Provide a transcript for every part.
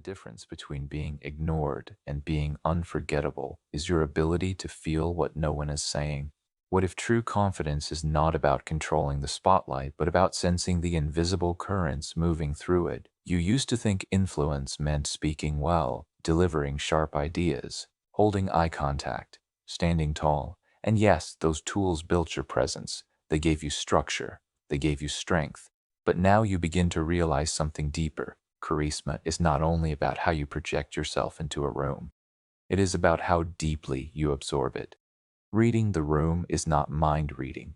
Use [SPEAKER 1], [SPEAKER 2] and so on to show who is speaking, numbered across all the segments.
[SPEAKER 1] difference between being ignored and being unforgettable is your ability to feel what no one is saying. What if true confidence is not about controlling the spotlight, but about sensing the invisible currents moving through it? You used to think influence meant speaking well, delivering sharp ideas, holding eye contact, standing tall. And yes, those tools built your presence. They gave you structure. They gave you strength. But now you begin to realize something deeper. Charisma is not only about how you project yourself into a room. It is about how deeply you absorb it. Reading the room is not mind reading.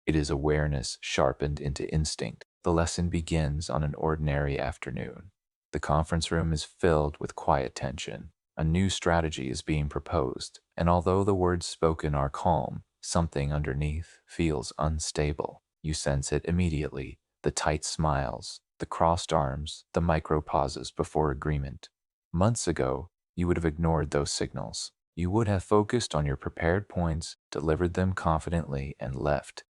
[SPEAKER 1] It is awareness sharpened into instinct. The lesson begins on an ordinary afternoon. The conference room is filled with quiet tension. A new strategy is being proposed, and although the words spoken are calm, something underneath feels unstable. You sense it immediately: the tight smiles, the crossed arms, the micro pauses before agreement. Months ago, you would have ignored those signals. You would have focused on your prepared points, delivered them confidently, and left.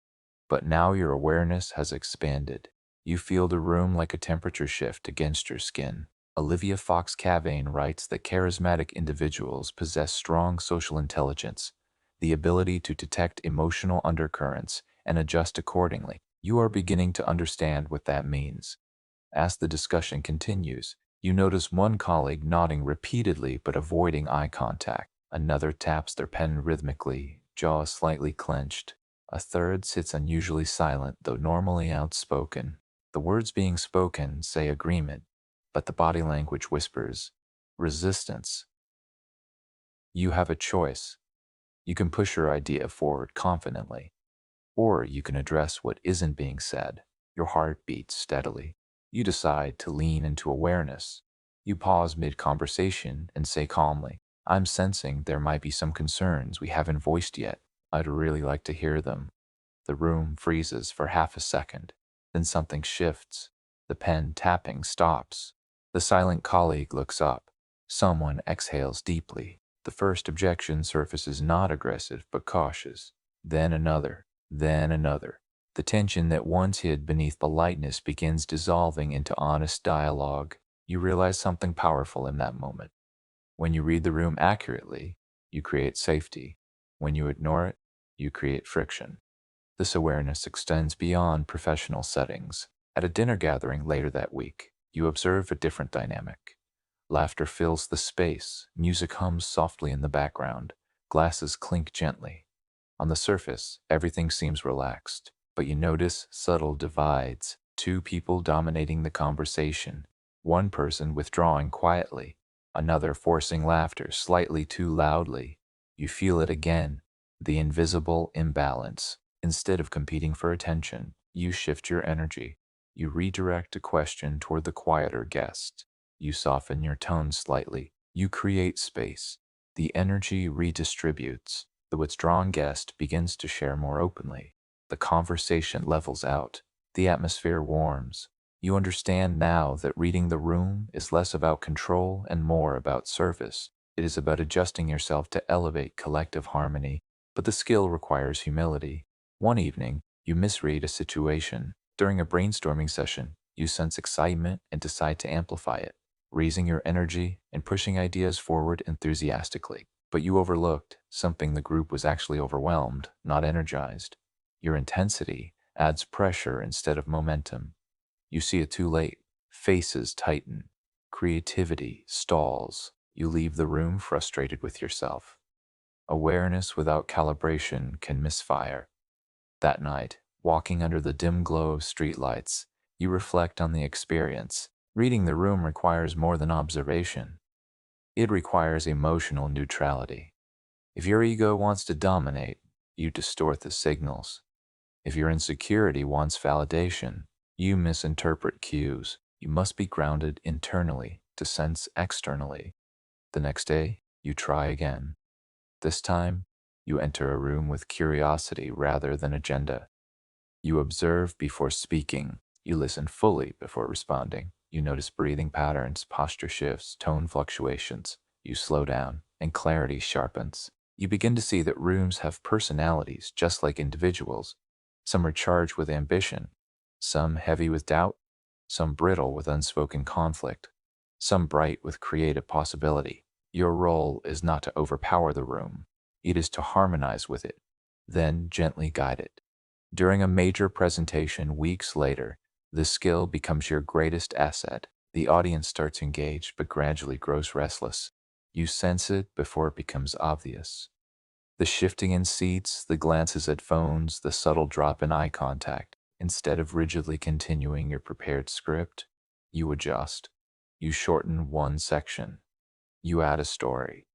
[SPEAKER 1] But now your awareness has expanded. You feel the room like a temperature shift against your skin. Olivia Fox Cavane writes that charismatic individuals possess strong social intelligence, the ability to detect emotional undercurrents and adjust accordingly. You are beginning to understand what that means. As the discussion continues, you notice one colleague nodding repeatedly but avoiding eye contact. Another taps their pen rhythmically, jaw slightly clenched. A third sits unusually silent, though normally outspoken. The words being spoken say agreement, but the body language whispers resistance. You have a choice. You can push your idea forward confidently, or you can address what isn't being said. Your heart beats steadily. You decide to lean into awareness. You pause mid-conversation and say calmly, "I'm sensing there might be some concerns we haven't voiced yet. I'd really like to hear them." The room freezes for half a second. Then something shifts. The pen tapping stops. The silent colleague looks up. Someone exhales deeply. The first objection surfaces not aggressive but cautious. Then another. Then another. The tension that once hid beneath politeness begins dissolving into honest dialogue. You realize something powerful in that moment. When you read the room accurately, you create safety. When you ignore it, you create friction. This awareness extends beyond professional settings. At a dinner gathering later that week, you observe a different dynamic. Laughter fills the space, music hums softly in the background, glasses clink gently. On the surface, everything seems relaxed, but you notice subtle divides: two people dominating the conversation, one person withdrawing quietly, another forcing laughter slightly too loudly. You feel it again, the invisible imbalance. Instead of competing for attention, you shift your energy. You redirect a question toward the quieter guest. You soften your tone slightly. You create space. The energy redistributes. The withdrawn guest begins to share more openly. The conversation levels out. The atmosphere warms. You understand now that reading the room is less about control and more about service. It is about adjusting yourself to elevate collective harmony, but the skill requires humility. One evening, you misread a situation. During a brainstorming session, you sense excitement and decide to amplify it, raising your energy and pushing ideas forward enthusiastically. But you overlooked something: the group was actually overwhelmed, not energized. Your intensity adds pressure instead of momentum. You see it too late. Faces tighten. Creativity stalls. You leave the room frustrated with yourself. Awareness without calibration can misfire. That night, walking under the dim glow of streetlights, you reflect on the experience. Reading the room requires more than observation. It requires emotional neutrality. If your ego wants to dominate, you distort the signals. If your insecurity wants validation, you misinterpret cues. You must be grounded internally to sense externally. The next day, you try again. This time, you enter a room with curiosity rather than agenda. You observe before speaking. You listen fully before responding. You notice breathing patterns, posture shifts, tone fluctuations. You slow down, and clarity sharpens. You begin to see that rooms have personalities just like individuals. Some are charged with ambition, some heavy with doubt, some brittle with unspoken conflict. some bright with creative possibility. Your role is not to overpower the room, it is to harmonize with it, then gently guide it. During a major presentation weeks later, this skill becomes your greatest asset. The audience starts engaged but gradually grows restless. You sense it before it becomes obvious. The shifting in seats, the glances at phones, the subtle drop in eye contact. Instead of rigidly continuing your prepared script, you adjust. You shorten one section. You add a story.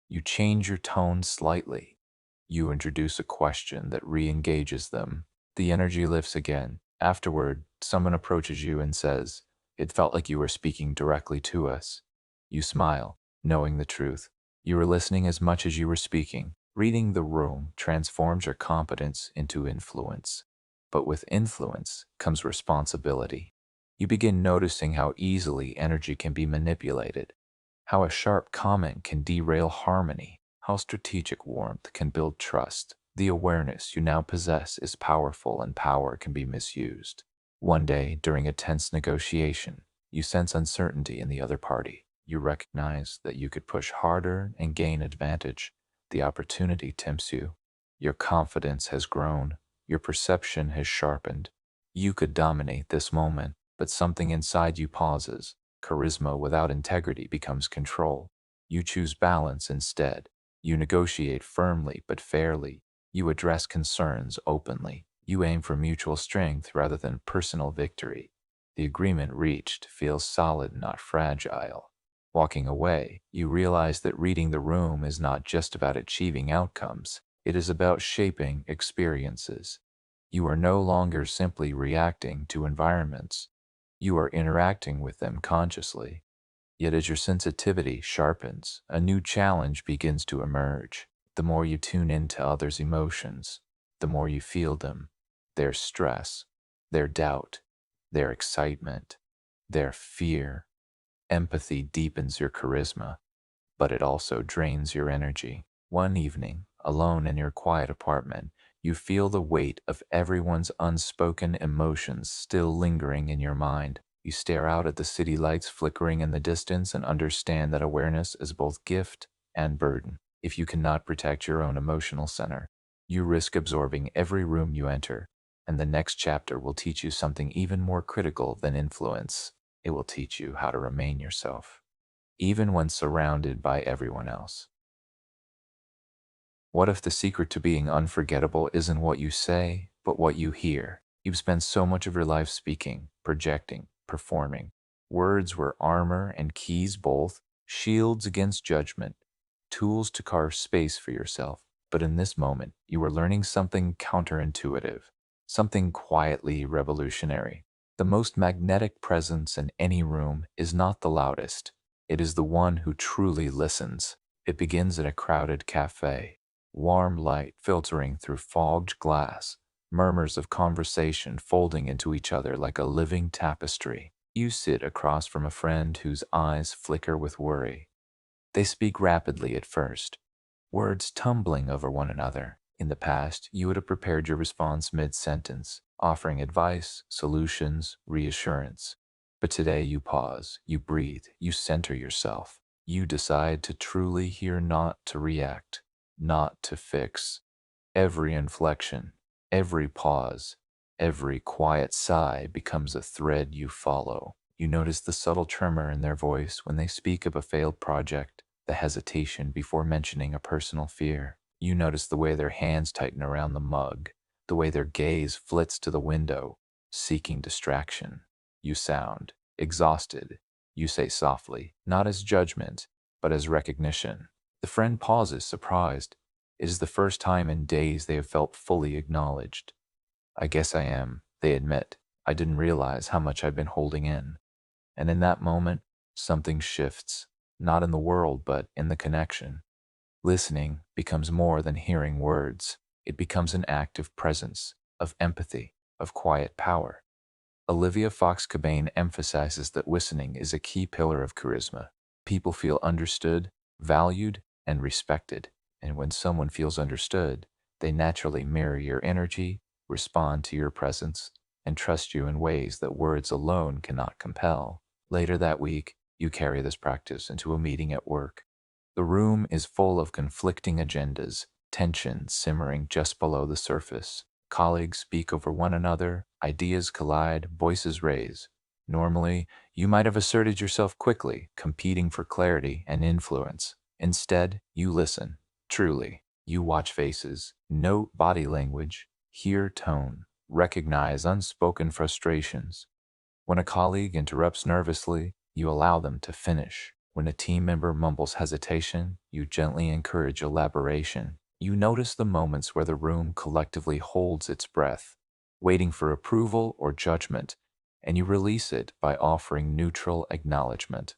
[SPEAKER 1] You change your tone slightly. You introduce a question that re-engages them. The energy lifts again. Afterward, someone approaches you and says, "It felt like you were speaking directly to us." You smile, knowing the truth. You were listening as much as you were speaking. Reading the room transforms your competence into influence. But with influence comes responsibility. You begin noticing how easily energy can be manipulated, how a sharp comment can derail harmony, how strategic warmth can build trust. The awareness you now possess is powerful, and power can be misused. One day, during a tense negotiation, you sense uncertainty in the other party. You recognize that you could push harder and gain advantage. The opportunity tempts you. Your confidence has grown. Your perception has sharpened. You could dominate this moment, but something inside you pauses. Charisma without integrity becomes control. You choose balance instead. You negotiate firmly but fairly. You address concerns openly. You aim for mutual strength rather than personal victory. The agreement reached feels solid, not fragile. Walking away, you realize that reading the room is not just about achieving outcomes. It is about shaping experiences. You are no longer simply reacting to environments. You are interacting with them consciously. Yet as your sensitivity sharpens, a new challenge begins to emerge. The more you tune into others' emotions, the more you feel them, their stress, their doubt, their excitement, their fear. Empathy deepens your charisma, but it also drains your energy. One evening, alone in your quiet apartment, you feel the weight of everyone's unspoken emotions still lingering in your mind. You stare out at the city lights flickering in the distance and understand that awareness is both gift and burden. If you cannot protect your own emotional center, you risk absorbing every room you enter, and the next chapter will teach you something even more critical than influence. It will teach you how to remain yourself, even when surrounded by everyone else. What if the secret to being unforgettable isn't what you say, but what you hear? You've spent so much of your life speaking, projecting, performing. Words were armor and keys both, shields against judgment, tools to carve space for yourself. But in this moment, you were learning something counterintuitive, something quietly revolutionary. The most magnetic presence in any room is not the loudest. It is the one who truly listens. It begins in a crowded cafe. Warm light filtering through fogged glass, murmurs of conversation folding into each other like a living tapestry. You sit across from a friend whose eyes flicker with worry. They speak rapidly at first, words tumbling over one another. In the past, you would have prepared your response mid-sentence, offering advice, solutions, reassurance. But today you pause, you breathe, you center yourself. You decide to truly hear, not to react, not to fix. Every inflection, every pause, every quiet sigh becomes a thread you follow. You notice the subtle tremor in their voice when they speak of a failed project, the hesitation before mentioning a personal fear. You notice the way their hands tighten around the mug, the way their gaze flits to the window, seeking distraction. You sound exhausted. You say softly, not as judgment, but as recognition. The friend pauses, surprised. It is the first time in days they have felt fully acknowledged. "I guess I am," they admit. "I didn't realize how much I've been holding in." And in that moment, something shifts, not in the world, but in the connection. Listening becomes more than hearing words. It becomes an act of presence, of empathy, of quiet power. Olivia Fox-Cabane emphasizes that listening is a key pillar of charisma. People feel understood, valued, and respected. And when someone feels understood, they naturally mirror your energy, respond to your presence, and trust you in ways that words alone cannot compel. Later that week, You carry this practice into a meeting at work. The room is full of conflicting agendas, tension simmering just below the surface. Colleagues speak over one another, ideas collide, voices raise. Normally, you might have asserted yourself quickly, competing for clarity and influence. Instead, you listen. Truly, you watch faces, note body language, hear tone, recognize unspoken frustrations. When a colleague interrupts nervously, you allow them to finish. When a team member mumbles hesitation, you gently encourage elaboration. You notice the moments where the room collectively holds its breath, waiting for approval or judgment, and you release it by offering neutral acknowledgement.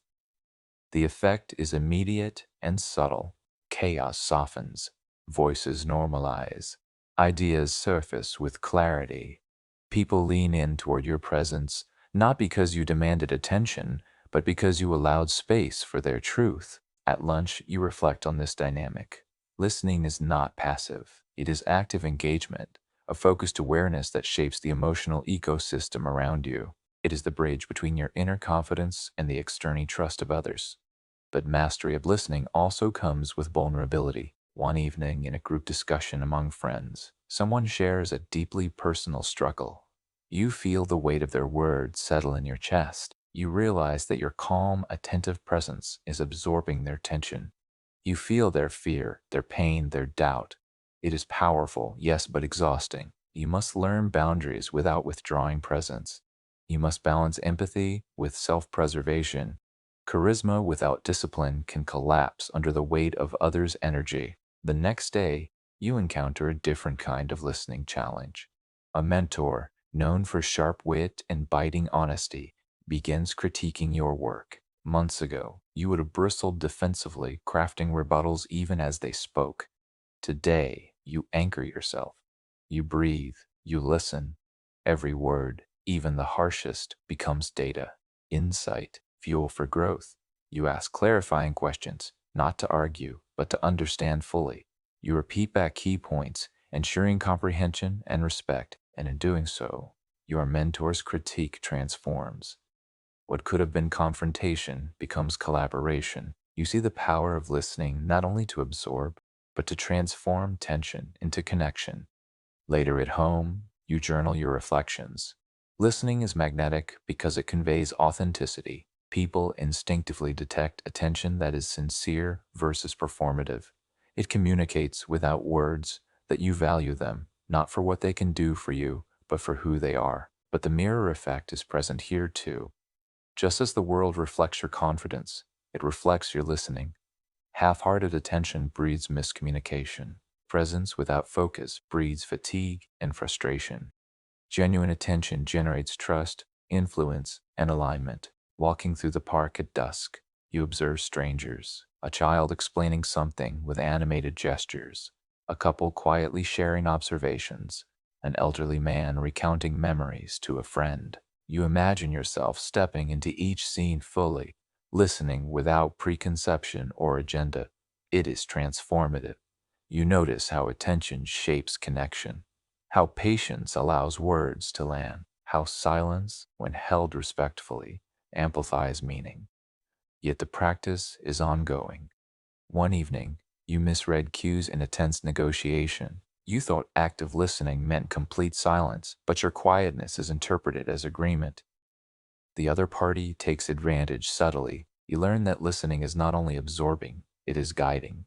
[SPEAKER 1] The effect is immediate and subtle. Chaos softens, voices normalize, ideas surface with clarity. People lean in toward your presence, not because you demanded attention, but because you allowed space for their truth. At lunch, you reflect on this dynamic. Listening is not passive, it is active engagement, a focused awareness that shapes the emotional ecosystem around you. It is the bridge between your inner confidence and the external trust of others. But mastery of listening also comes with vulnerability. One evening, in a group discussion among friends, someone shares a deeply personal struggle. You feel the weight of their words settle in your chest. You realize that your calm, attentive presence is absorbing their tension. You feel their fear, their pain, their doubt. It is powerful, yes, but exhausting. You must learn boundaries without withdrawing presence. You must balance empathy with self-preservation. Charisma without discipline can collapse under the weight of others' energy. The next day, you encounter a different kind of listening challenge. A mentor, known for sharp wit and biting honesty, begins critiquing your work. Months ago, you would have bristled defensively, crafting rebuttals even as they spoke. Today, you anchor yourself. You breathe, you listen. Every word, even the harshest, becomes data, insight, fuel for growth. You ask clarifying questions, not to argue, but to understand fully. You repeat back key points, ensuring comprehension and respect, and in doing so, your mentor's critique transforms. What could have been confrontation becomes collaboration. You see the power of listening not only to absorb, but to transform tension into connection. Later at home, you journal your reflections. Listening is magnetic because it conveys authenticity. People instinctively detect attention that is sincere versus performative. It communicates without words that you value them, not for what they can do for you, but for who they are. But the mirror effect is present here too. Just as the world reflects your confidence, it reflects your listening. Half-hearted attention breeds miscommunication. Presence without focus breeds fatigue and frustration. Genuine attention generates trust, influence, and alignment. Walking through the park at dusk, you observe strangers, a child explaining something with animated gestures, a couple quietly sharing observations, an elderly man recounting memories to a friend. You imagine yourself stepping into each scene fully, listening without preconception or agenda. It is transformative. You notice how attention shapes connection, how patience allows words to land, how silence, when held respectfully, amplifies meaning. Yet the practice is ongoing. One evening, you misread cues in a tense negotiation. You thought active listening meant complete silence, but your quietness is interpreted as agreement. The other party takes advantage subtly. You learn that listening is not only absorbing, it is guiding.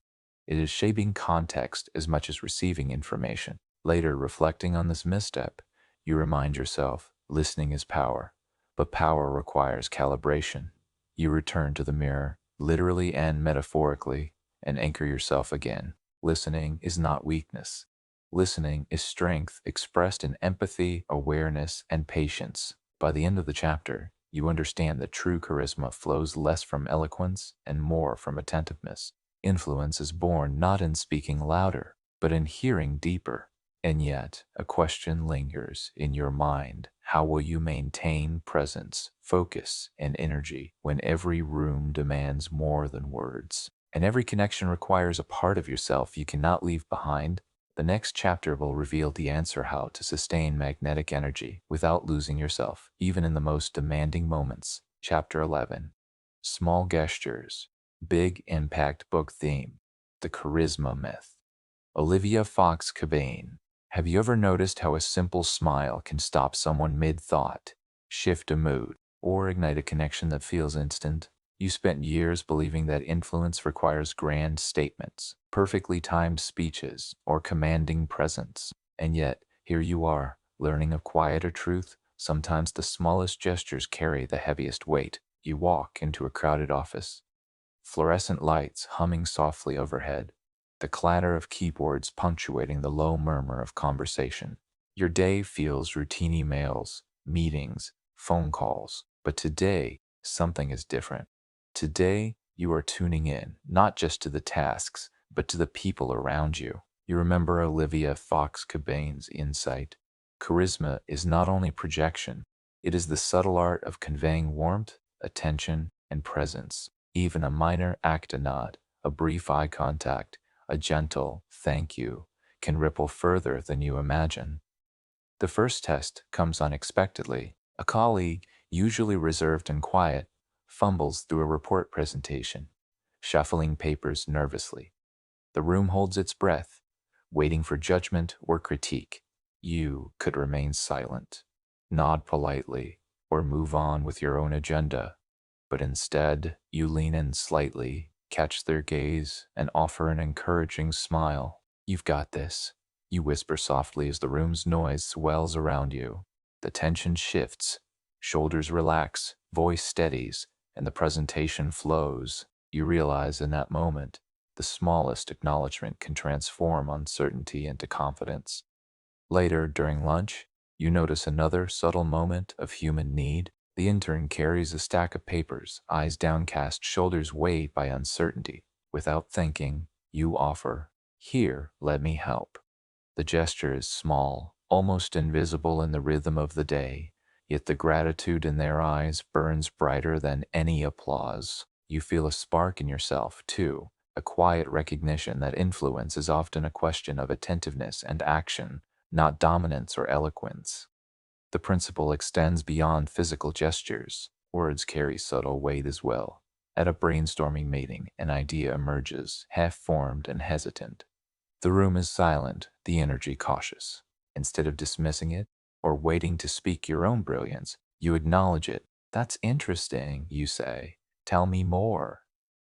[SPEAKER 1] It is shaping context as much as receiving information. Later, reflecting on this misstep, you remind yourself listening is power, but power requires calibration. You return to the mirror, literally and metaphorically, and anchor yourself again. Listening is not weakness. Listening is strength expressed in empathy, awareness, and patience. By the end of the chapter, you understand that true charisma flows less from eloquence and more from attentiveness. Influence is born not in speaking louder, but in hearing deeper. And yet, a question lingers in your mind. How will you maintain presence, focus, and energy when every room demands more than words? And every connection requires a part of yourself you cannot leave behind? The next chapter will reveal the answer how to sustain magnetic energy without losing yourself, even in the most demanding moments. Chapter 11. Small gestures, big impact book theme, the charisma myth. Olivia Fox Cabane. Have you ever noticed how a simple smile can stop someone mid thought, shift a mood, or ignite a connection that feels instant? You spent years believing that influence requires grand statements, perfectly timed speeches, or commanding presence. And yet, here you are, learning a quieter truth. Sometimes the smallest gestures carry the heaviest weight. You walk into a crowded office, fluorescent lights humming softly overhead, the clatter of keyboards punctuating the low murmur of conversation. Your day feels routine emails, meetings, phone calls, but today, something is different. Today, you are tuning in, not just to the tasks, but to the people around you. You remember Olivia Fox Cabane's insight. Charisma is not only projection, it is the subtle art of conveying warmth, attention, and presence. Even a minor act, a nod, a brief eye contact, a gentle thank you can ripple further than you imagine. The first test comes unexpectedly. A colleague, usually reserved and quiet, fumbles through a report presentation, shuffling papers nervously. The room holds its breath, waiting for judgment or critique. You could remain silent, nod politely, or move on with your own agenda. But instead, you lean in slightly, catch their gaze, and offer an encouraging smile. You've got this. You whisper softly as the room's noise swells around you. The tension shifts, shoulders relax, voice steadies, and the presentation flows. You realize in that moment, the smallest acknowledgement can transform uncertainty into confidence. Later, during lunch, you notice another subtle moment of human need. The intern carries a stack of papers, eyes downcast, shoulders weighed by uncertainty. Without thinking, you offer, "Here, let me help." The gesture is small, almost invisible in the rhythm of the day, yet the gratitude in their eyes burns brighter than any applause. You feel a spark in yourself, too, a quiet recognition that influence is often a question of attentiveness and action, not dominance or eloquence. The principle extends beyond physical gestures. Words carry subtle weight as well. At a brainstorming meeting, an idea emerges, half-formed and hesitant. The room is silent, the energy cautious. Instead of dismissing it or waiting to speak your own brilliance, you acknowledge it. "That's interesting," you say. "Tell me more."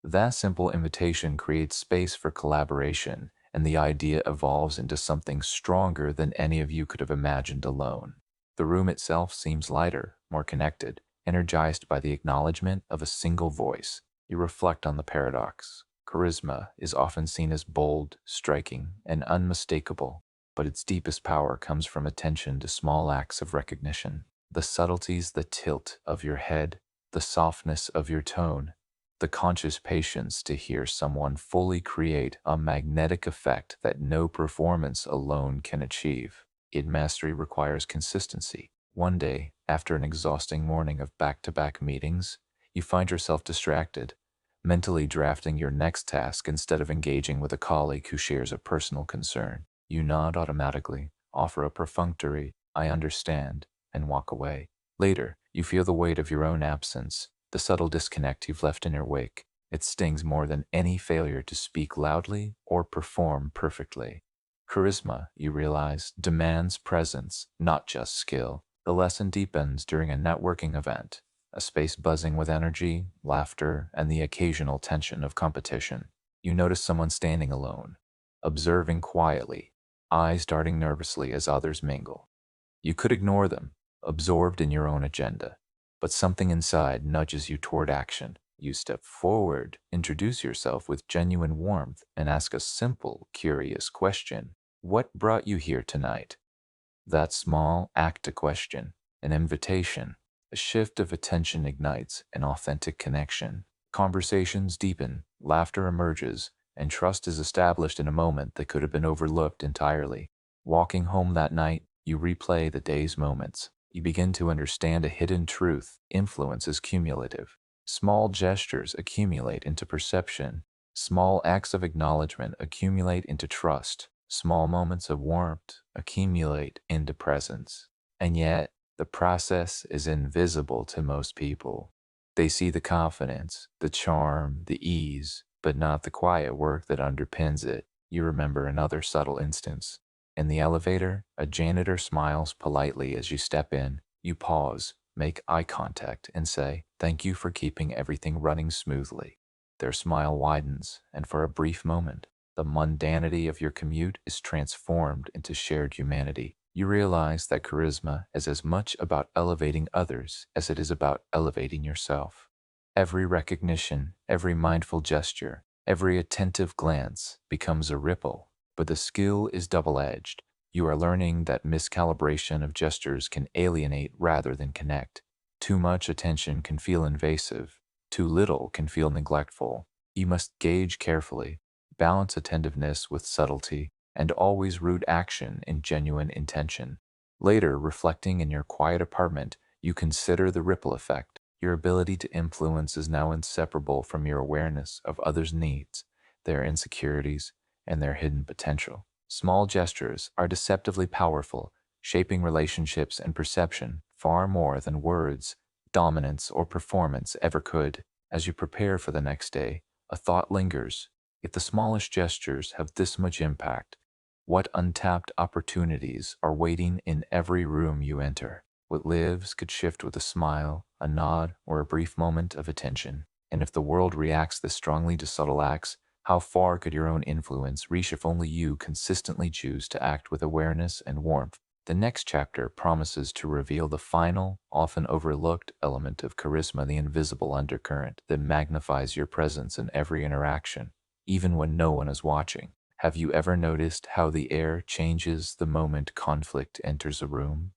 [SPEAKER 1] That simple invitation creates space for collaboration, and the idea evolves into something stronger than any of you could have imagined alone. The room itself seems lighter, more connected, energized by the acknowledgement of a single voice. You reflect on the paradox. Charisma is often seen as bold, striking, and unmistakable, but its deepest power comes from attention to small acts of recognition. The subtleties, the tilt of your head, the softness of your tone, the conscious patience to hear someone fully create a magnetic effect that no performance alone can achieve. Mastery requires consistency. One day, after an exhausting morning of back-to-back meetings, you find yourself distracted, mentally drafting your next task instead of engaging with a colleague who shares a personal concern. You nod automatically, offer a perfunctory, "I understand," and walk away. Later, you feel the weight of your own absence, the subtle disconnect you've left in your wake. It stings more than any failure to speak loudly or perform perfectly. Charisma, you realize, demands presence, not just skill. The lesson deepens during a networking event, a space buzzing with energy, laughter, and the occasional tension of competition. You notice someone standing alone, observing quietly, eyes darting nervously as others mingle. You could ignore them, absorbed in your own agenda, but something inside nudges you toward action. You step forward, introduce yourself with genuine warmth, and ask a simple, curious question. "What brought you here tonight?" That small act a question, an invitation, a shift of attention ignites an authentic connection. Conversations deepen, laughter emerges, and trust is established in a moment that could have been overlooked entirely. Walking home that night, you replay the day's moments. You begin to understand a hidden truth. Influence is cumulative. Small gestures accumulate into perception. Small acts of acknowledgement accumulate into trust. Small moments of warmth accumulate into presence. And yet, the process is invisible to most people. They see the confidence, the charm, the ease, but not the quiet work that underpins it. You remember another subtle instance. In the elevator, a janitor smiles politely as you step in. You pause, make eye contact, and say, "Thank you for keeping everything running smoothly." Their smile widens, and for a brief moment, the mundanity of your commute is transformed into shared humanity. You realize that charisma is as much about elevating others as it is about elevating yourself. Every recognition, every mindful gesture, every attentive glance becomes a ripple, but the skill is double-edged. You are learning that miscalibration of gestures can alienate rather than connect. Too much attention can feel invasive. Too little can feel neglectful. You must gauge carefully, balance attentiveness with subtlety, and always root action in genuine intention. Later, reflecting in your quiet apartment, you consider the ripple effect. Your ability to influence is now inseparable from your awareness of others' needs, their insecurities, and their hidden potential. Small gestures are deceptively powerful, shaping relationships and perception far more than words, dominance, or performance ever could. As you prepare for the next day, a thought lingers. If the smallest gestures have this much impact, what untapped opportunities are waiting in every room you enter? What lives could shift with a smile, a nod, or a brief moment of attention. And if the world reacts this strongly to subtle acts, how far could your own influence reach if only you consistently choose to act with awareness and warmth? The next chapter promises to reveal the final, often overlooked element of charisma, the invisible undercurrent that magnifies your presence in every interaction, even when no one is watching. Have you ever noticed how the air changes the moment conflict enters a room?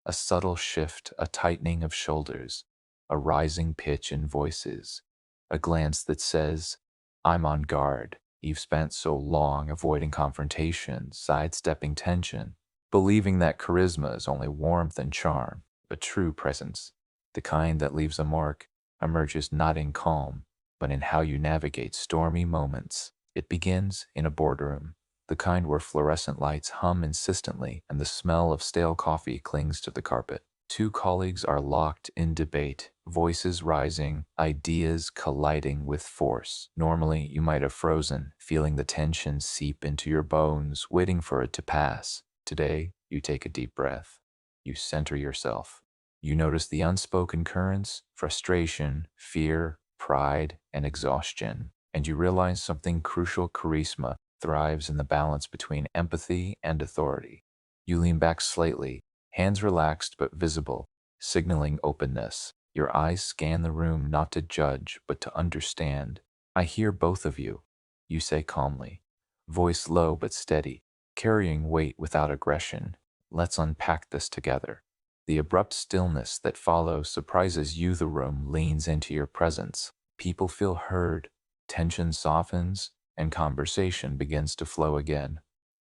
[SPEAKER 1] A subtle shift, a tightening of shoulders, a rising pitch in voices, a glance that says, "I'm on guard." You've spent so long avoiding confrontation, sidestepping tension, believing that charisma is only warmth and charm, but true presence, the kind that leaves a mark, emerges not in calm, but in how you navigate stormy moments. It begins in a boardroom, the kind where fluorescent lights hum insistently and the smell of stale coffee clings to the carpet. Two colleagues are locked in debate, voices rising, ideas colliding with force. Normally, you might have frozen, feeling the tension seep into your bones, waiting for it to pass. Today, you take a deep breath. You center yourself. You notice the unspoken currents, frustration, fear, pride, and exhaustion. And you realize something crucial: charisma thrives in the balance between empathy and authority. You lean back slightly, hands relaxed but visible, signaling openness. Your eyes scan the room not to judge, but to understand. "I hear both of you," you say calmly, voice low but steady, carrying weight without aggression. "Let's unpack this together." The abrupt stillness that follows surprises you. The room leans into your presence. People feel heard, tension softens, and conversation begins to flow again,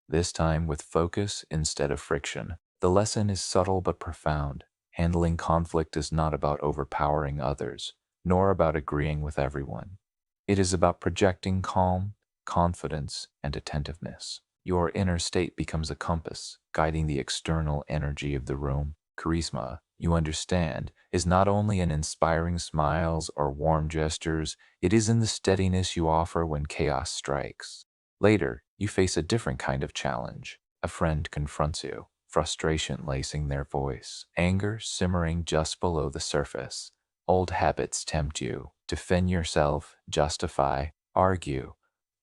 [SPEAKER 1] this time with focus instead of friction. The lesson is subtle but profound. Handling conflict is not about overpowering others, nor about agreeing with everyone. It is about projecting calm, confidence, and attentiveness. Your inner state becomes a compass, guiding the external energy of the room. Charisma, you understand, is not only in inspiring smiles or warm gestures, it is in the steadiness you offer when chaos strikes. Later, you face a different kind of challenge. A friend confronts you, frustration lacing their voice, anger simmering just below the surface. Old habits tempt you. Defend yourself, justify, argue.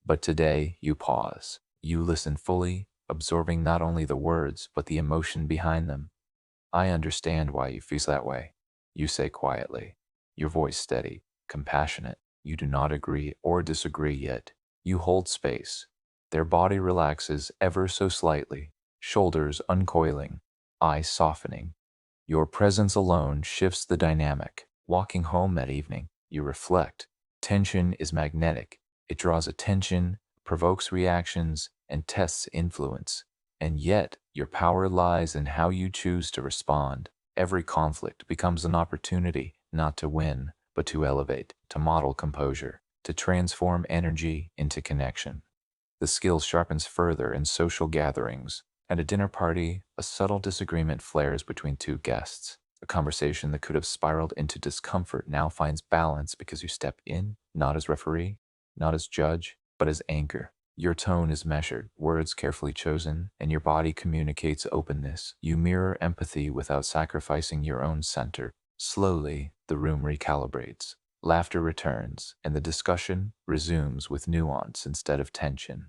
[SPEAKER 1] But today, you pause. You listen fully, absorbing not only the words, but the emotion behind them. "I understand why you feel that way," you say quietly, your voice steady, compassionate. You do not agree or disagree yet. You hold space. Their body relaxes ever so slightly, shoulders uncoiling, eyes softening. Your presence alone shifts the dynamic. Walking home that evening, you reflect. Tension is magnetic. It draws attention, provokes reactions, and tests influence. And yet, your power lies in how you choose to respond. Every conflict becomes an opportunity not to win, but to elevate, to model composure, to transform energy into connection. The skill sharpens further in social gatherings. At a dinner party, a subtle disagreement flares between two guests. A conversation that could have spiraled into discomfort now finds balance because you step in, not as referee, not as judge, but as anchor. Your tone is measured, words carefully chosen, and your body communicates openness. You mirror empathy without sacrificing your own center. Slowly, the room recalibrates. Laughter returns, and the discussion resumes with nuance instead of tension.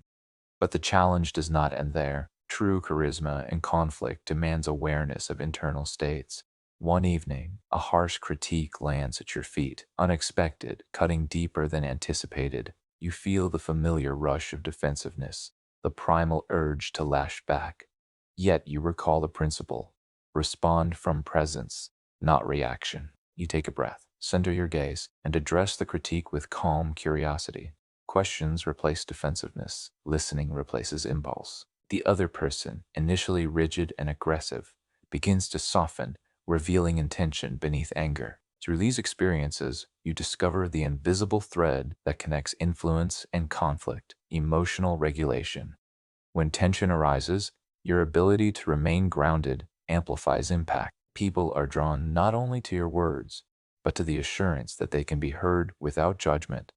[SPEAKER 1] But the challenge does not end there. True charisma and conflict demands awareness of internal states. One evening, a harsh critique lands at your feet, unexpected, cutting deeper than anticipated. You feel the familiar rush of defensiveness, the primal urge to lash back. Yet you recall the principle: respond from presence, not reaction. You take a breath, center your gaze, and address the critique with calm curiosity. Questions replace defensiveness. Listening replaces impulse. The other person, initially rigid and aggressive, begins to soften, revealing intention beneath anger. Through these experiences, you discover the invisible thread that connects influence and conflict: emotional regulation. When tension arises, your ability to remain grounded amplifies impact. People are drawn not only to your words, but to the assurance that they can be heard without judgment,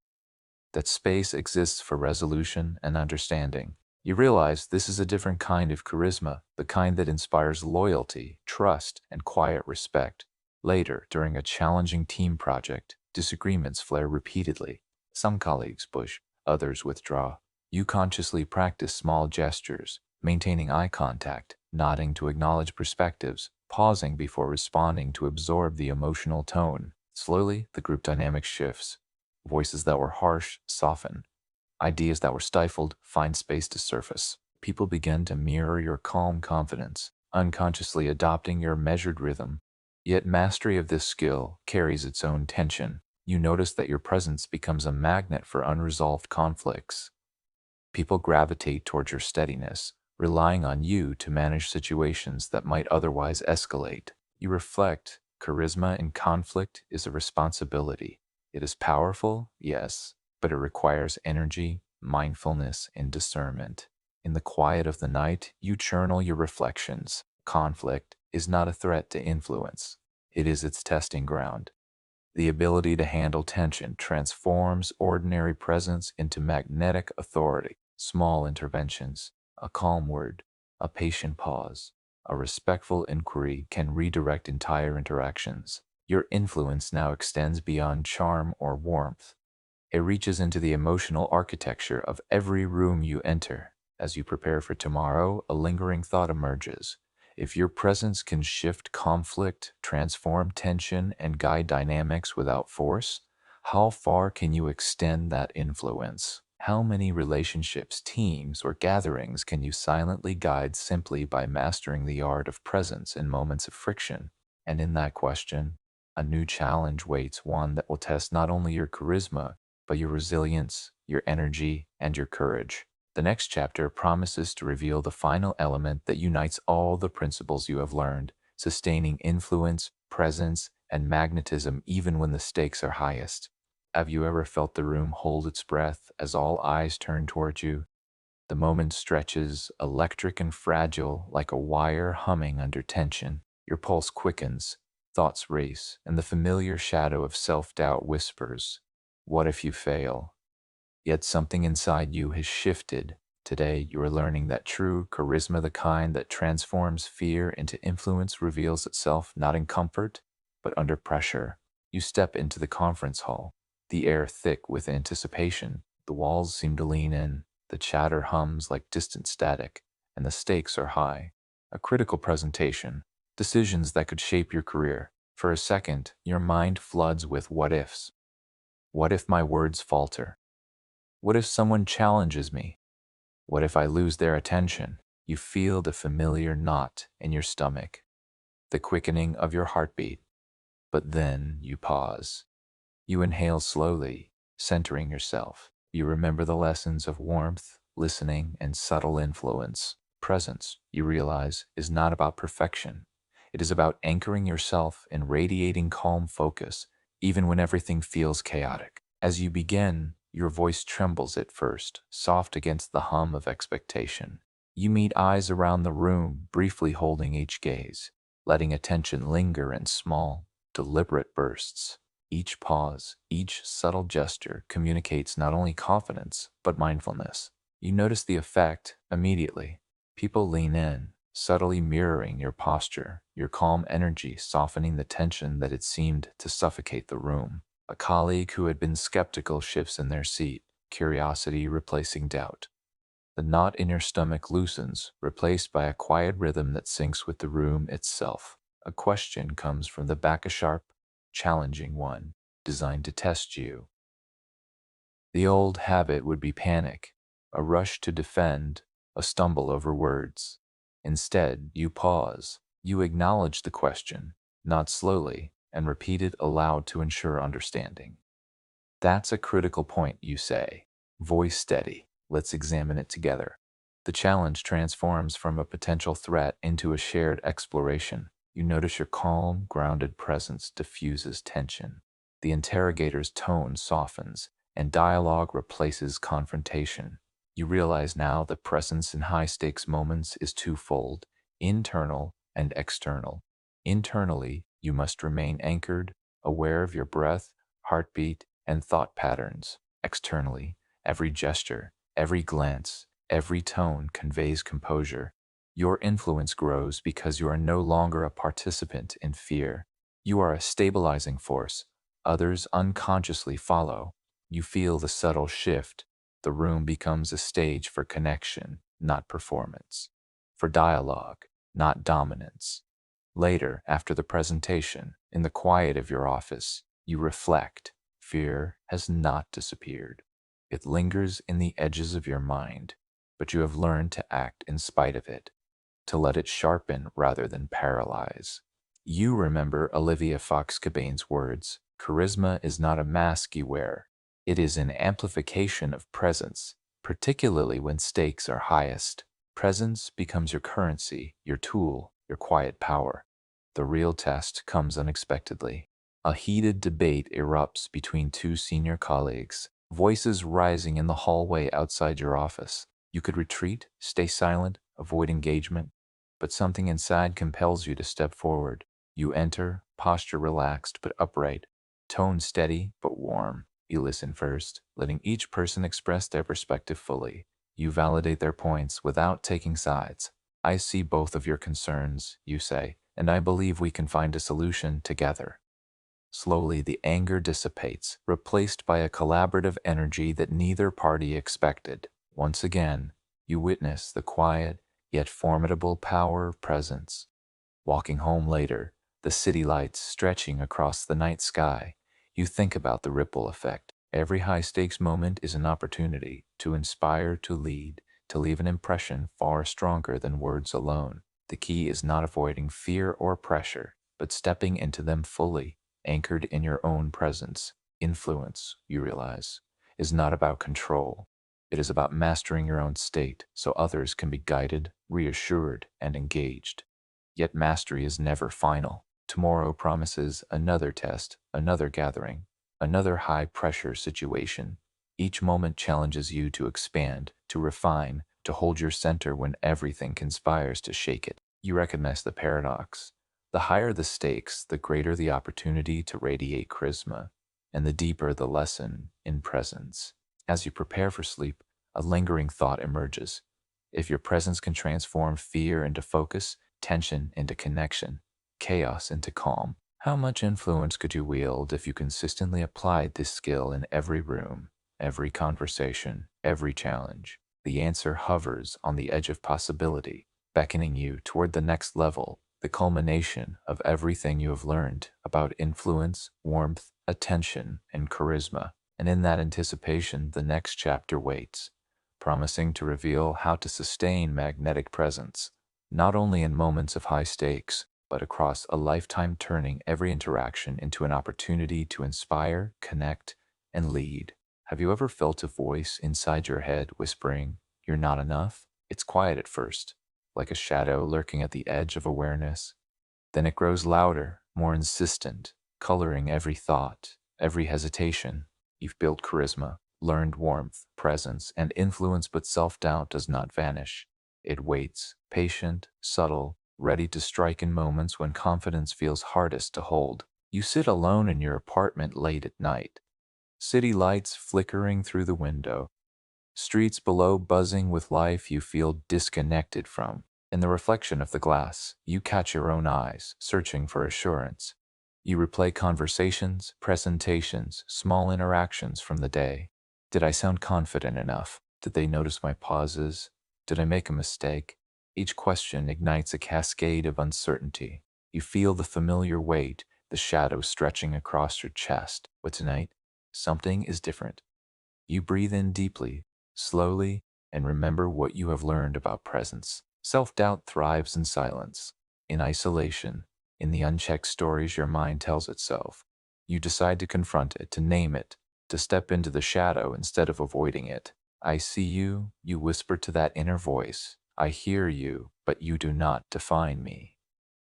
[SPEAKER 1] that space exists for resolution and understanding. You realize this is a different kind of charisma, the kind that inspires loyalty, trust, and quiet respect. Later, during a challenging team project, disagreements flare repeatedly. Some colleagues push, others withdraw. You consciously practice small gestures, maintaining eye contact, nodding to acknowledge perspectives, pausing before responding to absorb the emotional tone. Slowly, the group dynamic shifts. Voices that were harsh soften. Ideas that were stifled find space to surface. People begin to mirror your calm confidence, unconsciously adopting your measured rhythm. Yet mastery of this skill carries its own tension. You notice that your presence becomes a magnet for unresolved conflicts. People gravitate towards your steadiness, relying on you to manage situations that might otherwise escalate. You reflect: charisma in conflict is a responsibility. It is powerful, yes, but it requires energy, mindfulness, and discernment. In the quiet of the night, you journal your reflections. Conflict is not a threat to influence, it is its testing ground. The ability to handle tension transforms ordinary presence into magnetic authority. Small interventions, a calm word, a patient pause, a respectful inquiry can redirect entire interactions. Your influence now extends beyond charm or warmth. It reaches into the emotional architecture of every room you enter. As you prepare for tomorrow, a lingering thought emerges. If your presence can shift conflict, transform tension, and guide dynamics without force, how far can you extend that influence? How many relationships, teams, or gatherings can you silently guide simply by mastering the art of presence in moments of friction? And in that question, a new challenge waits, one that will test not only your charisma, but your resilience, your energy, and your courage. The next chapter promises to reveal the final element that unites all the principles you have learned: sustaining influence, presence, and magnetism even when the stakes are highest. Have you ever felt the room hold its breath as all eyes turn toward you? The moment stretches, electric and fragile, like a wire humming under tension. Your pulse quickens, thoughts race, and the familiar shadow of self-doubt whispers, "What if you fail?" Yet something inside you has shifted. Today, you are learning that true charisma, the kind that transforms fear into influence, reveals itself not in comfort, but under pressure. You step into the conference hall, the air thick with anticipation. The walls seem to lean in, the chatter hums like distant static, and the stakes are high. A critical presentation, decisions that could shape your career. For a second, your mind floods with what ifs. What if my words falter? What if someone challenges me? What if I lose their attention? You feel the familiar knot in your stomach, the quickening of your heartbeat. But then you pause. You inhale slowly, centering yourself. You remember the lessons of warmth, listening, and subtle influence. Presence, you realize, is not about perfection. It is about anchoring yourself in radiating calm focus, even when everything feels chaotic. As you begin, your voice trembles at first, soft against the hum of expectation. You meet eyes around the room, briefly holding each gaze. letting attention linger in small, deliberate bursts. Each pause, each subtle gesture communicates not only confidence, but mindfulness. You notice the effect immediately. People lean in, subtly mirroring your posture, your calm energy softening the tension that had seemed to suffocate the room. A colleague who had been skeptical shifts in their seat, curiosity replacing doubt. The knot in your stomach loosens, replaced by a quiet rhythm that syncs with the room itself. A question comes from the back, a sharp, challenging one, designed to test you. The old habit would be panic, a rush to defend, a stumble over words. Instead, you pause. You acknowledge the question, nod slowly, and repeat it aloud to ensure understanding. That's a critical point, you say. Voice steady. Let's examine it together. The challenge transforms from a potential threat into a shared exploration. You notice your calm, grounded presence diffuses tension. The interrogator's tone softens, and dialogue replaces confrontation. You realize now that presence in high stakes moments is twofold, internal and external. Internally, you must remain anchored, aware of your breath, heartbeat, and thought patterns. Externally, every gesture, every glance, every tone conveys composure. Your influence grows because you are no longer a participant in fear. You are a stabilizing force. Others unconsciously follow. You feel the subtle shift. The room becomes a stage for connection, not performance. For dialogue, not dominance. Later, after the presentation, in the quiet of your office, you reflect. Fear has not disappeared. It lingers in the edges of your mind, but you have learned to act in spite of it, to let it sharpen rather than paralyze. You remember Olivia Fox-Cabane's words, "Charisma is not a mask you wear. It is an amplification of presence, particularly when stakes are highest. Presence becomes your currency, your tool, your quiet power. The real test comes unexpectedly. A heated debate erupts between two senior colleagues, voices rising in the hallway outside your office. You could retreat, stay silent, avoid engagement, but something inside compels you to step forward. You enter, posture relaxed but upright, tone steady but warm. You listen first, letting each person express their perspective fully. You validate their points without taking sides. "I see both of your concerns," you say, "and I believe we can find a solution together." Slowly, the anger dissipates, replaced by a collaborative energy that neither party expected. Once again, you witness the quiet, yet formidable power of presence. Walking home later, the city lights stretching across the night sky, you think about the ripple effect. Every high-stakes moment is an opportunity to inspire, to lead, to leave an impression far stronger than words alone. The key is not avoiding fear or pressure, but stepping into them fully, anchored in your own presence. Influence, you realize, is not about control. It is about mastering your own state so others can be guided, reassured, and engaged. Yet mastery is never final. Tomorrow promises another test, another gathering, another high-pressure situation. Each moment challenges you to expand, to refine, to hold your center when everything conspires to shake it. You recognize the paradox. The higher the stakes, the greater the opportunity to radiate charisma, and the deeper the lesson in presence. As you prepare for sleep, a lingering thought emerges. If your presence can transform fear into focus, tension into connection, chaos into calm, how much influence could you wield if you consistently applied this skill in every room, every conversation, every challenge? The answer hovers on the edge of possibility, beckoning you toward the next level, the culmination of everything you have learned about influence, warmth, attention, and charisma. And in that anticipation, the next chapter waits, promising to reveal how to sustain magnetic presence, not only in moments of high stakes, but across a lifetime, turning every interaction into an opportunity to inspire, connect, and lead. Have you ever felt a voice inside your head whispering, "You're not enough"? It's quiet at first, like a shadow lurking at the edge of awareness. Then it grows louder, more insistent, coloring every thought, every hesitation. You've built charisma, learned warmth, presence, and influence, but self-doubt does not vanish. It waits, patient, subtle, ready to strike in moments when confidence feels hardest to hold. You sit alone in your apartment late at night, city lights flickering through the window, streets below buzzing with life you feel disconnected from. In the reflection of the glass, you catch your own eyes, searching for assurance. You replay conversations, presentations, small interactions from the day. Did I sound confident enough? Did they notice my pauses? Did I make a mistake? Each question ignites a cascade of uncertainty. You feel the familiar weight, the shadow stretching across your chest. But tonight, something is different. You breathe in deeply, slowly, and remember what you have learned about presence. Self-doubt thrives in silence, in isolation, in the unchecked stories your mind tells itself. You decide to confront it, to name it, to step into the shadow instead of avoiding it. I see you, you whisper to that inner voice. I hear you, but you do not define me.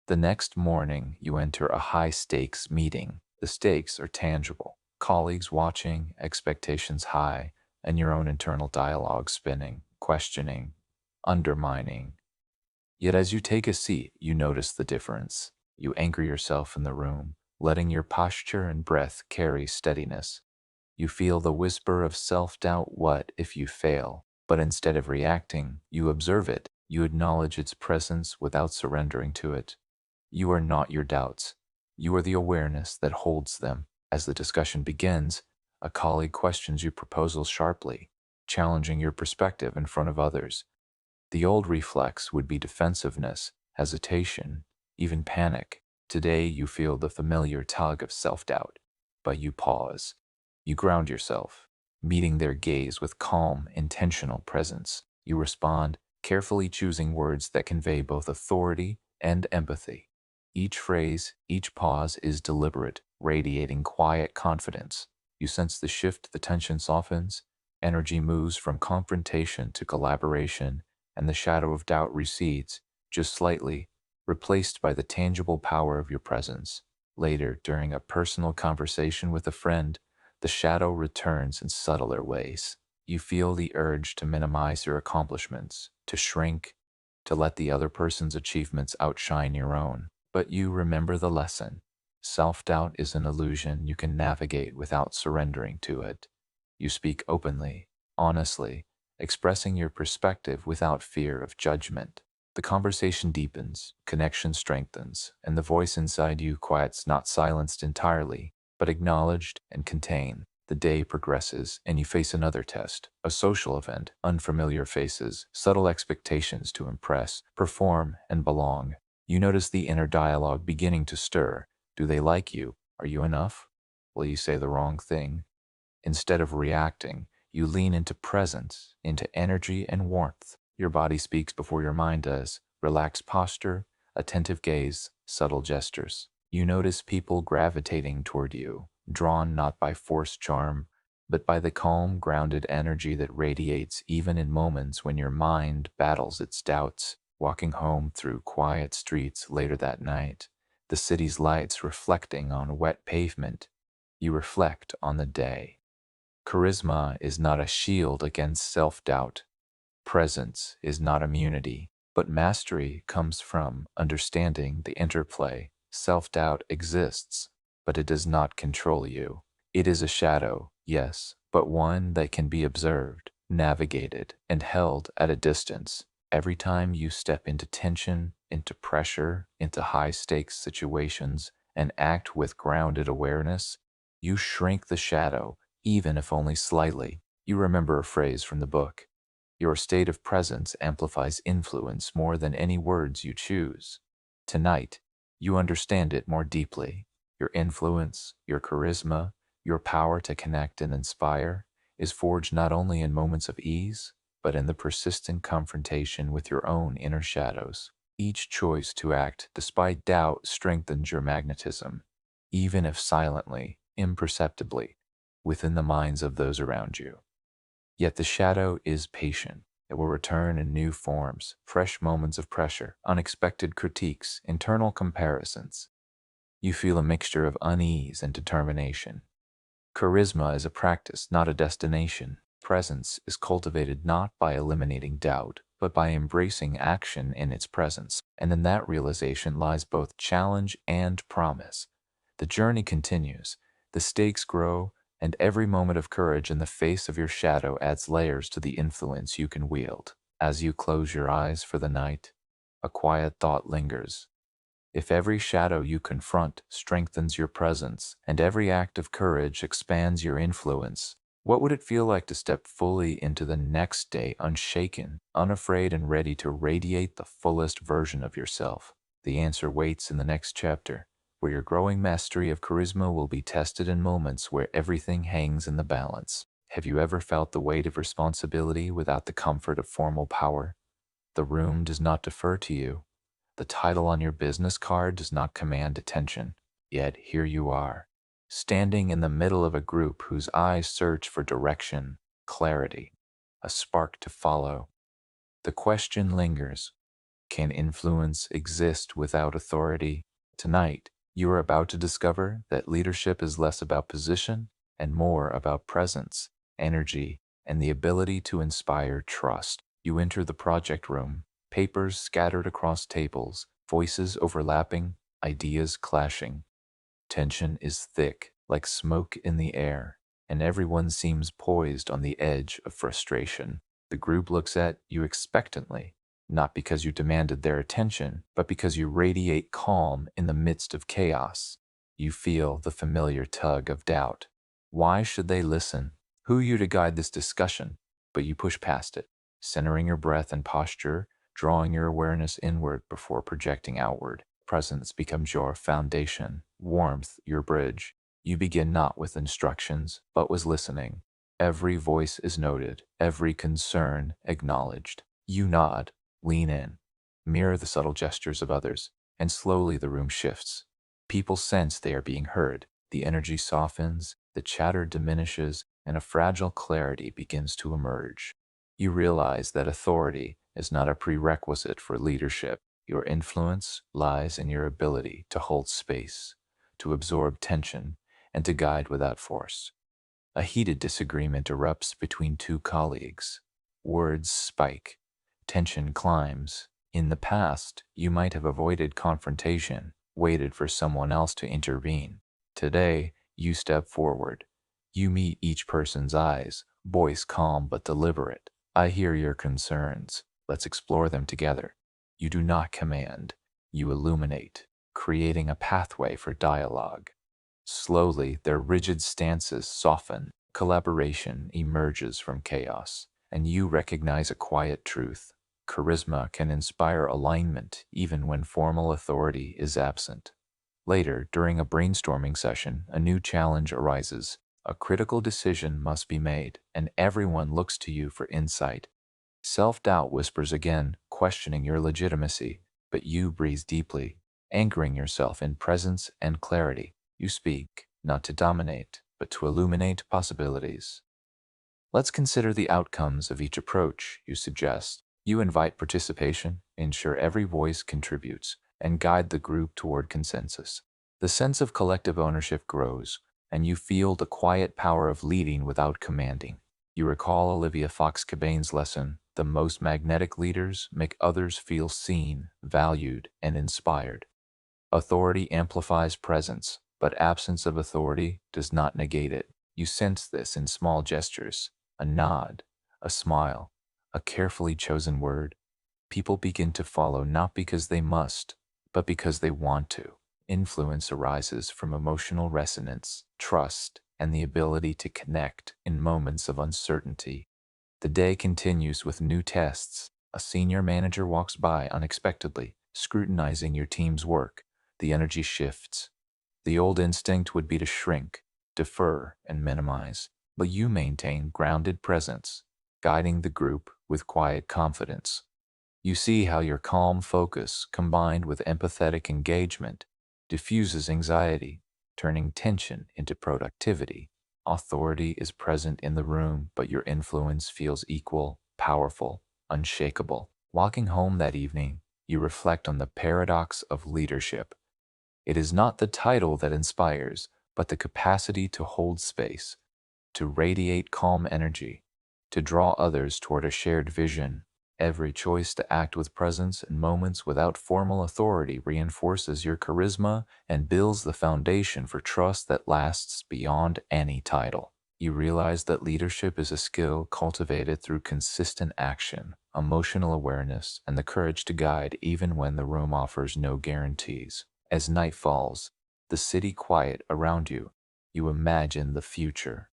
[SPEAKER 1] The next morning, you enter a high-stakes meeting. The stakes are tangible. Colleagues watching, expectations high, and your own internal dialogue spinning, questioning, undermining. Yet as you take a seat, you notice the difference. You anchor yourself in the room, letting your posture and breath carry steadiness. You feel the whisper of self-doubt, what if you fail? But instead of reacting, you observe it. You acknowledge its presence without surrendering to it. You are not your doubts. You are the awareness that holds them. As the discussion begins, a colleague questions your proposal sharply, challenging your perspective in front of others. The old reflex would be defensiveness, hesitation, even panic. Today you feel the familiar tug of self-doubt, but you pause. You ground yourself, meeting their gaze with calm, intentional presence. You respond, carefully choosing words that convey both authority and empathy. Each phrase, each pause is deliberate, radiating quiet confidence. You sense the shift, the tension softens, energy moves from confrontation to collaboration, and the shadow of doubt recedes, just slightly, replaced by the tangible power of your presence. Later, during a personal conversation with a friend, the shadow returns in subtler ways. You feel the urge to minimize your accomplishments, to shrink, to let the other person's achievements outshine your own. But you remember the lesson. Self-doubt is an illusion you can navigate without surrendering to it. You speak openly, honestly, expressing your perspective without fear of judgment. The conversation deepens, connection strengthens, and the voice inside you quiets, not silenced entirely, but acknowledged and contained. The day progresses, and you face another test, a social event, unfamiliar faces, subtle expectations to impress, perform, and belong. You notice the inner dialogue beginning to stir. Do they like you? Are you enough? Will you say the wrong thing? Instead of reacting, you lean into presence, into energy and warmth. Your body speaks before your mind does. Relaxed posture, attentive gaze, subtle gestures. You notice people gravitating toward you, drawn not by forced charm, but by the calm, grounded energy that radiates even in moments when your mind battles its doubts. Walking home through quiet streets later that night, the city's lights reflecting on wet pavement, you reflect on the day. Charisma is not a shield against self-doubt. Presence is not immunity, but mastery comes from understanding the interplay. Self-doubt exists, but it does not control you. It is a shadow, yes, but one that can be observed, navigated, and held at a distance. Every time you step into tension, into pressure, into high-stakes situations, and act with grounded awareness, you shrink the shadow, even if only slightly. You remember a phrase from the book. Your state of presence amplifies influence more than any words you choose. Tonight, you understand it more deeply. Your influence, your charisma, your power to connect and inspire is forged not only in moments of ease, but in the persistent confrontation with your own inner shadows. Each choice to act despite doubt strengthens your magnetism, even if silently, imperceptibly, within the minds of those around you. Yet the shadow is patient. It will return in new forms, fresh moments of pressure, unexpected critiques, internal comparisons. You feel a mixture of unease and determination. Charisma is a practice, not a destination. presence is cultivated not by eliminating doubt, but by embracing action in its presence. And in that realization lies both challenge and promise. The journey continues, the stakes grow, and every moment of courage in the face of your shadow adds layers to the influence you can wield. As you close your eyes for the night, a quiet thought lingers. If every shadow you confront strengthens your presence, and every act of courage expands your influence, what would it feel like to step fully into the next day unshaken, unafraid, and ready to radiate the fullest version of yourself? The answer waits in the next chapter, where your growing mastery of charisma will be tested in moments where everything hangs in the balance. Have you ever felt the weight of responsibility without the comfort of formal power? The room does not defer to you. The title on your business card does not command attention. Yet here you are, standing in the middle of a group whose eyes search for direction, clarity, a spark to follow. The question lingers, can influence exist without authority? Tonight, you are about to discover that leadership is less about position and more about presence, energy, and the ability to inspire trust. You enter the project room, papers scattered across tables, voices overlapping, ideas clashing. Tension is thick, like smoke in the air, and everyone seems poised on the edge of frustration. The group looks at you expectantly, not because you demanded their attention, but because you radiate calm in the midst of chaos. You feel the familiar tug of doubt. Why should they listen? Who are you to guide this discussion? But you push past it, centering your breath and posture, drawing your awareness inward before projecting outward. Presence becomes your foundation, warmth your bridge. You begin not with instructions, but with listening. Every voice is noted, every concern acknowledged. You nod, lean in, mirror the subtle gestures of others, and slowly the room shifts. People sense they are being heard. The energy softens, the chatter diminishes, and a fragile clarity begins to emerge. You realize that authority is not a prerequisite for leadership. Your influence lies in your ability to hold space, to absorb tension, and to guide without force. A heated disagreement erupts between two colleagues. Words spike. Tension climbs. In the past, you might have avoided confrontation, waited for someone else to intervene. Today, you step forward. You meet each person's eyes, voice calm but deliberate. I hear your concerns. Let's explore them together. You do not command. You illuminate, creating a pathway for dialogue. Slowly, their rigid stances soften. Collaboration emerges from chaos, and you recognize a quiet truth. Charisma can inspire alignment even when formal authority is absent. Later, during a brainstorming session, a new challenge arises. A critical decision must be made, and everyone looks to you for insight. Self-doubt whispers again, questioning your legitimacy, but you breathe deeply, anchoring yourself in presence and clarity. You speak, not to dominate, but to illuminate possibilities. Let's consider the outcomes of each approach, you suggest. You invite participation, ensure every voice contributes, and guide the group toward consensus. The sense of collective ownership grows, and you feel the quiet power of leading without commanding. You recall Olivia Fox Cabane's lesson, the most magnetic leaders make others feel seen, valued, and inspired. Authority amplifies presence, but absence of authority does not negate it. You sense this in small gestures, a nod, a smile, a carefully chosen word. People begin to follow not because they must, but because they want to. Influence arises from emotional resonance, trust, and the ability to connect in moments of uncertainty. The day continues with new tests. A senior manager walks by unexpectedly, scrutinizing your team's work. The energy shifts. The old instinct would be to shrink, defer, and minimize, but you maintain grounded presence, guiding the group with quiet confidence. You see how your calm focus, combined with empathetic engagement, diffuses anxiety, turning tension into productivity. Authority is present in the room, but your influence feels equal, powerful, unshakable. Walking home that evening, you reflect on the paradox of leadership. It is not the title that inspires, but the capacity to hold space, to radiate calm energy, to draw others toward a shared vision. Every choice to act with presence in moments without formal authority reinforces your charisma and builds the foundation for trust that lasts beyond any title. You realize that leadership is a skill cultivated through consistent action, emotional awareness, and the courage to guide even when the room offers no guarantees. As night falls, the city quiet around you, you imagine the future.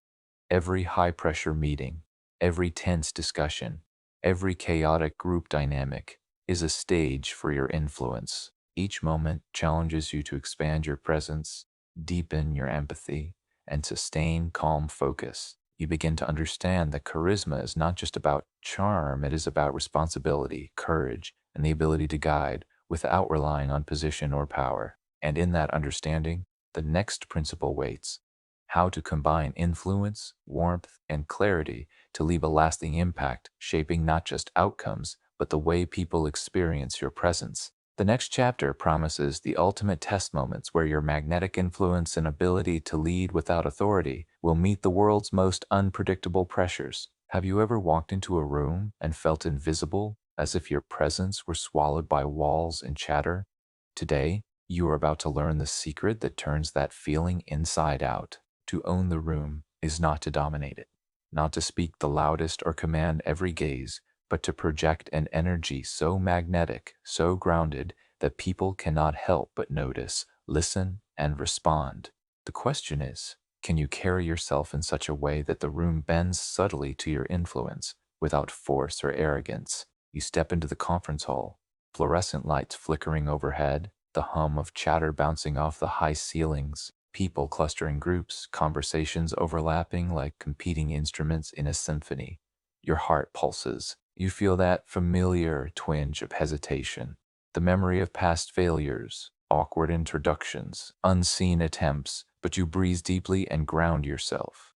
[SPEAKER 1] Every high-pressure meeting, every tense discussion, every chaotic group dynamic is a stage for your influence. Each moment challenges you to expand your presence, deepen your empathy, and sustain calm focus. You begin to understand that charisma is not just about charm, it is about responsibility, courage, and the ability to guide without relying on position or power. And in that understanding, the next principle waits: how to combine influence, warmth, and clarity to leave a lasting impact, shaping not just outcomes, but the way people experience your presence. The next chapter promises the ultimate test moments where your magnetic influence and ability to lead without authority will meet the world's most unpredictable pressures. Have you ever walked into a room and felt invisible, as if your presence were swallowed by walls and chatter? Today, you are about to learn the secret that turns that feeling inside out. To own the room is not to dominate it, not to speak the loudest or command every gaze, but to project an energy so magnetic, so grounded, that people cannot help but notice, listen, and respond. The question is, can you carry yourself in such a way that the room bends subtly to your influence, without force or arrogance? You step into the conference hall, fluorescent lights flickering overhead, the hum of chatter bouncing off the high ceilings, people clustering groups, conversations overlapping like competing instruments in a symphony. Your heart pulses. You feel that familiar twinge of hesitation, the memory of past failures, awkward introductions, unseen attempts, but you breathe deeply and ground yourself.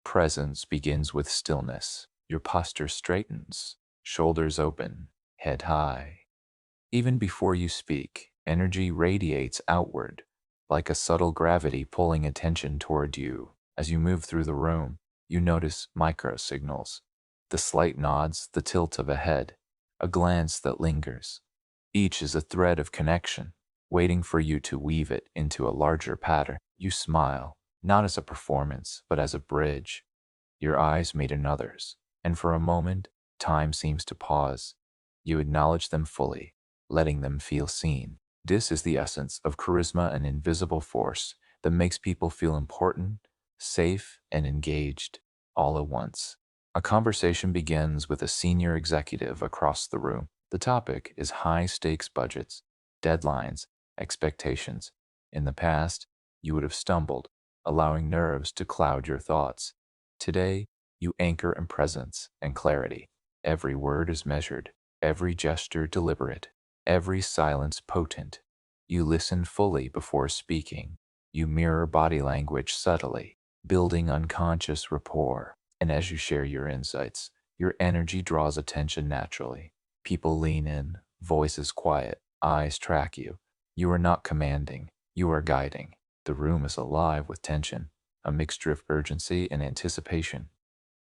[SPEAKER 1] Presence begins with stillness. Your posture straightens, shoulders open, head high. Even before you speak, energy radiates outward, like a subtle gravity pulling attention toward you. As you move through the room, you notice micro signals: the slight nods, the tilt of a head, a glance that lingers. Each is a thread of connection, waiting for you to weave it into a larger pattern. You smile, not as a performance, but as a bridge. Your eyes meet another's, and for a moment, time seems to pause. You acknowledge them fully, letting them feel seen. This is the essence of charisma, an invisible force that makes people feel important, safe, and engaged all at once. A conversation begins with a senior executive across the room. The topic is high-stakes budgets, deadlines, expectations. In the past, you would have stumbled, allowing nerves to cloud your thoughts. Today, you anchor in presence and clarity. Every word is measured, every gesture deliberate, every silence potent. You listen fully before speaking. You mirror body language subtly, building unconscious rapport. And as you share your insights, your energy draws attention naturally. People lean in, voices quiet, eyes track you. You are not commanding, you are guiding. The room is alive with tension, a mixture of urgency and anticipation.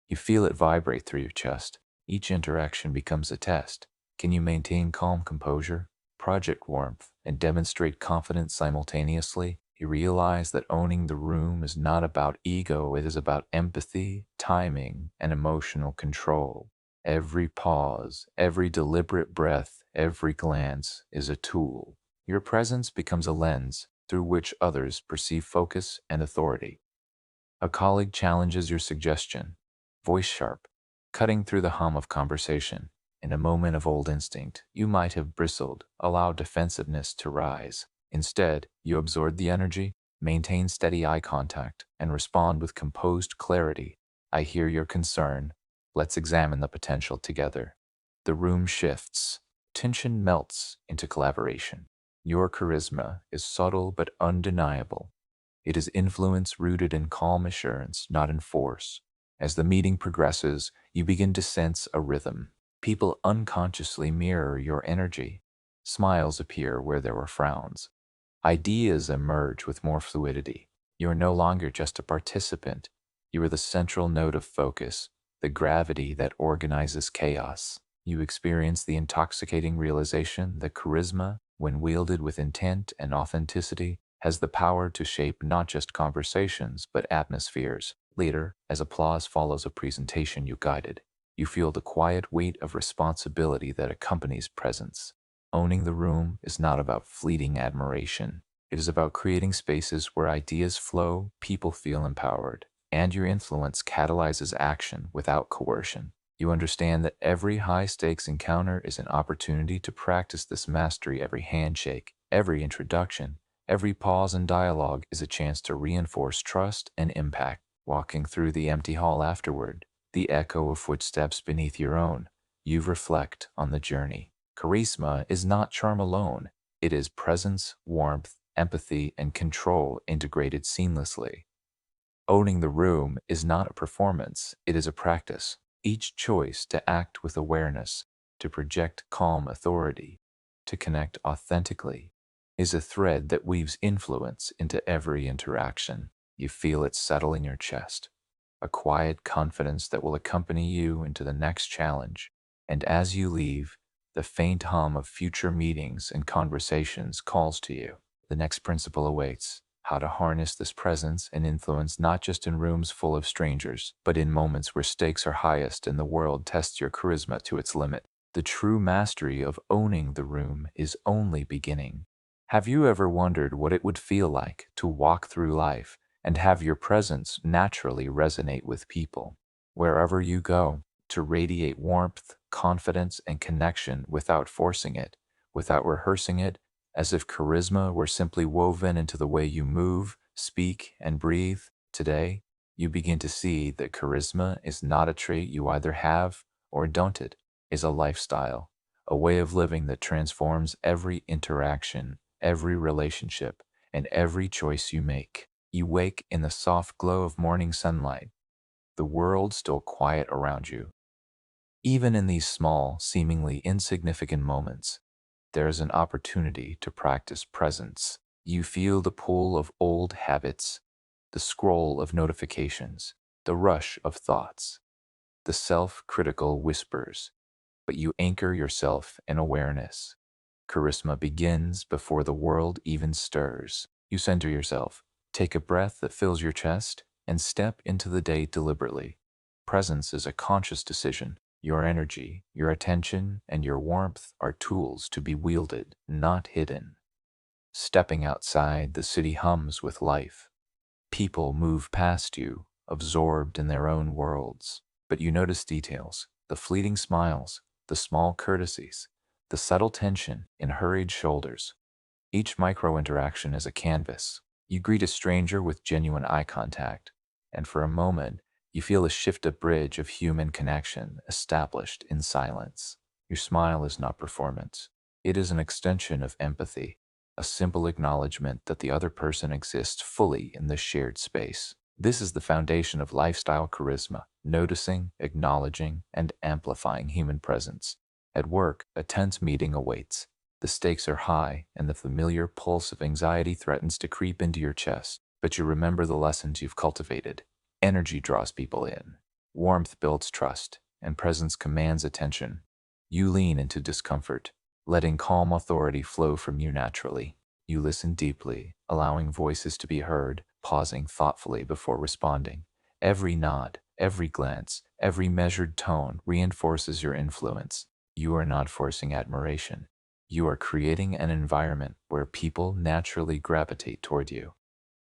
[SPEAKER 1] You feel it vibrate through your chest. Each interaction becomes a test. Can you maintain calm composure, project warmth, and demonstrate confidence simultaneously? You realize that owning the room is not about ego, it is about empathy, timing, and emotional control. Every pause, every deliberate breath, every glance is a tool. Your presence becomes a lens through which others perceive focus and authority. A colleague challenges your suggestion, voice sharp, cutting through the hum of conversation. In a moment of old instinct, you might have bristled, allowed defensiveness to rise. Instead, you absorb the energy, maintain steady eye contact, and respond with composed clarity. I hear your concern. Let's examine the potential together. The room shifts. Tension melts into collaboration. Your charisma is subtle but undeniable. It is influence rooted in calm assurance, not in force. As the meeting progresses, you begin to sense a rhythm. People unconsciously mirror your energy. Smiles appear where there were frowns. Ideas emerge with more fluidity. You are no longer just a participant. You are the central node of focus, the gravity that organizes chaos. You experience the intoxicating realization that charisma, when wielded with intent and authenticity, has the power to shape not just conversations but atmospheres. Later, as applause follows a presentation you guided, you feel the quiet weight of responsibility that accompanies presence. Owning the room is not about fleeting admiration. It is about creating spaces where ideas flow, people feel empowered, and your influence catalyzes action without coercion. You understand that every high-stakes encounter is an opportunity to practice this mastery. Every handshake, every introduction, every pause in dialogue is a chance to reinforce trust and impact. Walking through the empty hall afterward, the echo of footsteps beneath your own, you reflect on the journey. Charisma is not charm alone. It is presence, warmth, empathy, and control integrated seamlessly. Owning the room is not a performance, it is a practice. Each choice to act with awareness, to project calm authority, to connect authentically, is a thread that weaves influence into every interaction. You feel it settle in your chest, a quiet confidence that will accompany you into the next challenge. And as you leave, the faint hum of future meetings and conversations calls to you. The next principle awaits: how to harness this presence and influence not just in rooms full of strangers, but in moments where stakes are highest and the world tests your charisma to its limit. The true mastery of owning the room is only beginning. Have you ever wondered what it would feel like to walk through life and have your presence naturally resonate with people? Wherever you go, to radiate warmth, confidence, and connection without forcing it, without rehearsing it, as if charisma were simply woven into the way you move, speak, and breathe. Today, you begin to see that charisma is not a trait you either have or don't. It is a lifestyle, a way of living that transforms every interaction, every relationship, and every choice you make. You wake in the soft glow of morning sunlight, the world still quiet around you. Even in these small, seemingly insignificant moments, there is an opportunity to practice presence. You feel the pull of old habits, the scroll of notifications, the rush of thoughts, the self-critical whispers, but you anchor yourself in awareness. Charisma begins before the world even stirs. You center yourself, take a breath that fills your chest, and step into the day deliberately. Presence is a conscious decision. Your energy, your attention, and your warmth are tools to be wielded, not hidden. Stepping outside, the city hums with life. People move past you, absorbed in their own worlds. But you notice details, the fleeting smiles, the small courtesies, the subtle tension in hurried shoulders. Each micro interaction is a canvas. You greet a stranger with genuine eye contact, and for a moment, you feel a shift, a bridge of human connection established in silence. Your smile is not performance. It is an extension of empathy, a simple acknowledgement that the other person exists fully in the shared space. This is the foundation of lifestyle charisma: noticing, acknowledging, and amplifying human presence. At work, a tense meeting awaits. The stakes are high, and the familiar pulse of anxiety threatens to creep into your chest. But you remember the lessons you've cultivated. Energy draws people in. Warmth builds trust, and presence commands attention. You lean into discomfort, letting calm authority flow from you naturally. You listen deeply, allowing voices to be heard, pausing thoughtfully before responding. Every nod, every glance, every measured tone reinforces your influence. You are not forcing admiration. You are creating an environment where people naturally gravitate toward you.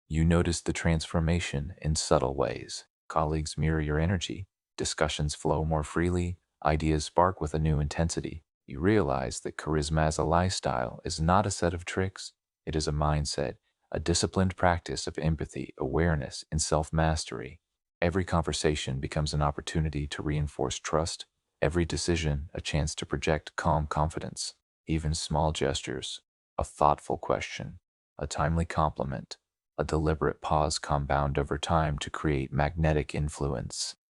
[SPEAKER 1] You notice the transformation in subtle ways. Colleagues mirror your energy, discussions flow more freely, ideas spark with a new intensity. You realize that charisma as a lifestyle is not a set of tricks, it is a mindset, a disciplined practice of empathy, awareness, and self-mastery. Every conversation becomes an opportunity to reinforce trust, every decision a chance to project calm confidence. Even small gestures, a thoughtful question, a timely compliment, a deliberate pause compound over time to create magnetic influence.